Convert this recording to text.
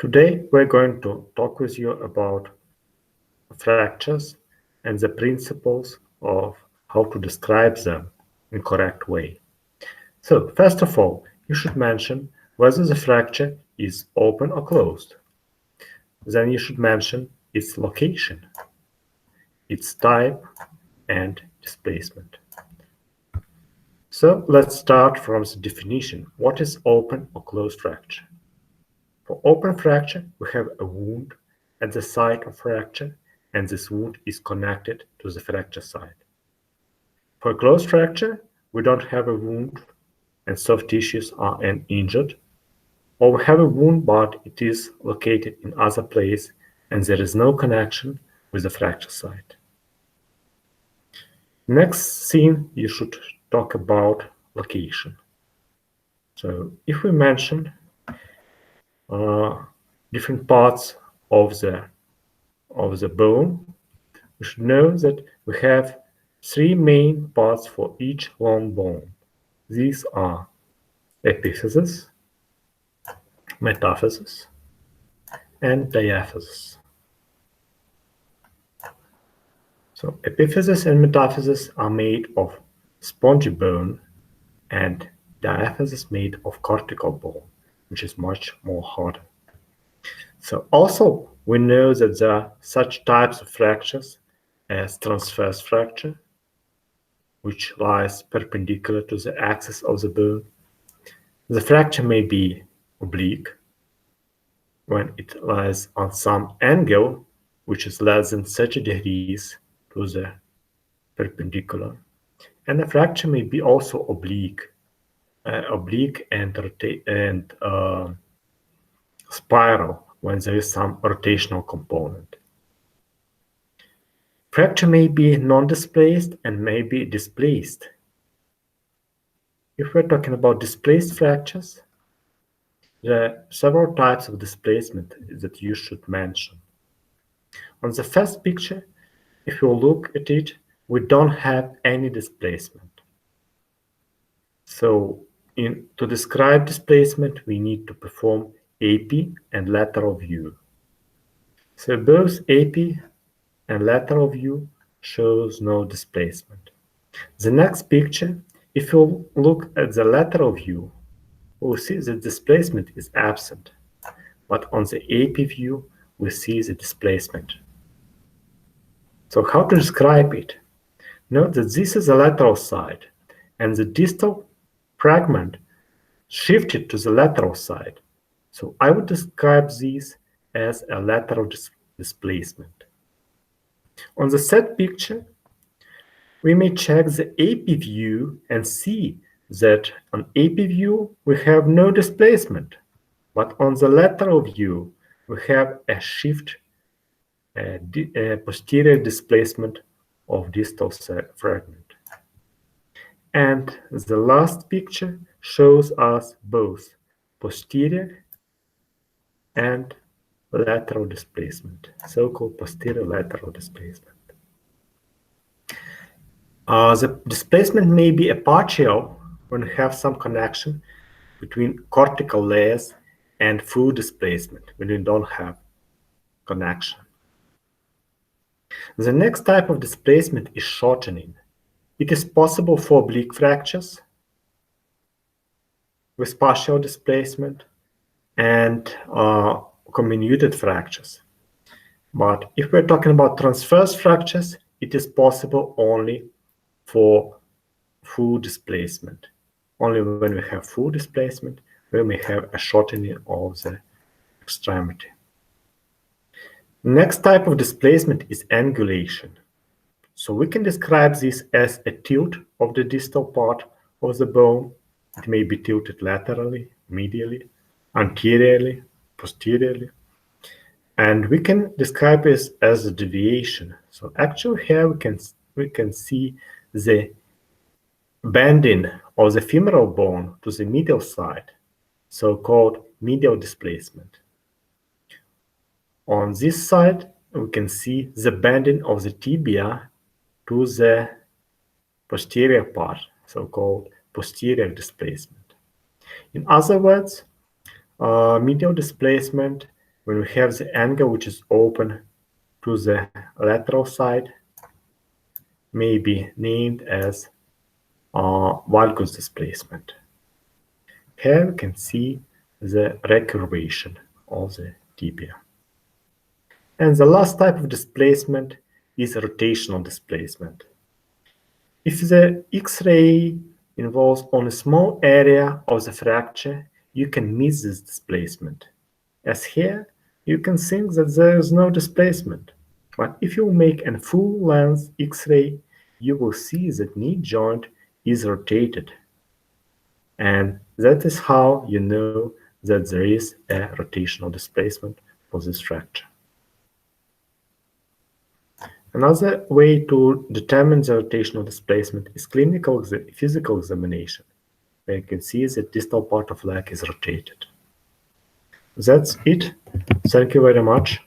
Today, we're going to talk with you about fractures and the principles of how to describe them in correct way. So, first of all, you should mention whether the fracture is open or closed. Then you should mention its location, its type, and displacement. So let's start from the definition. What is open or closed fracture? For open fracture, we have a wound at the site of fracture, and this wound is connected to the fracture site. For closed fracture, we don't have a wound and soft tissues are uninjured, or we have a wound but it is located in other place and there is no connection with the fracture site. Next thing you should talk about location. So if we mention different parts of the bone, we should know that we have three main parts for each long bone. These are epiphysis, metaphysis, and diaphysis. So epiphysis and metaphysis are made of spongy bone and diaphysis made of cortical bone, which is much more harder. So also we know that there are such types of fractures as transverse fracture, which lies perpendicular to the axis of the bone. The fracture may be oblique when it lies on some angle which is less than 30 degrees to the perpendicular. And the fracture may be also oblique and spiral when there is some rotational component. Fracture may be non-displaced and may be displaced. If we're talking about displaced fractures, there are several types of displacement that you should mention. On the first picture, if you look at it, we don't have any displacement. So to describe displacement, we need to perform AP and lateral view. So both AP and lateral view shows no displacement. The next picture, if you look at the lateral view, we'll see that displacement is absent. But on the AP view, we see the displacement. So how to describe it? Note that this is the lateral side, and the distal fragment shifted to the lateral side. So I would describe this as a lateral displacement. On the third picture, we may check the AP view and see that on AP view we have no displacement, but on the lateral view we have a shift, a posterior displacement of distal fragment. And the last picture shows us both posterior and lateral displacement, so-called posterior lateral displacement. The displacement may be a partial when we have some connection between cortical layers and full displacement when we don't have connection. The next type of displacement is shortening. It is possible for oblique fractures with partial displacement and comminuted fractures. But if we're talking about transverse fractures, it is possible only for full displacement. Only when we have full displacement, we may have a shortening of the extremity. Next type of displacement is angulation. So we can describe this as a tilt of the distal part of the bone. It may be tilted laterally, medially, anteriorly, posteriorly. And we can describe this as a deviation. So actually here we can see the bending of the femoral bone to the medial side, so-called medial displacement. On this side, we can see the bending of the tibia to the posterior part, so-called posterior displacement. In other words, medial displacement when we have the angle which is open to the lateral side, may be named as valgus displacement. Here we can see the recurvation of the tibia. And the last type of displacement is rotational displacement. If the X-ray involves only a small area of the fracture, you can miss this displacement. As here, you can think that there is no displacement. But if you make a full-length X-ray, you will see that knee joint is rotated. And that is how you know that there is a rotational displacement for this fracture. Another way to determine the rotational displacement is clinical physical examination, where you can see the distal part of leg is rotated. That's it. Thank you very much.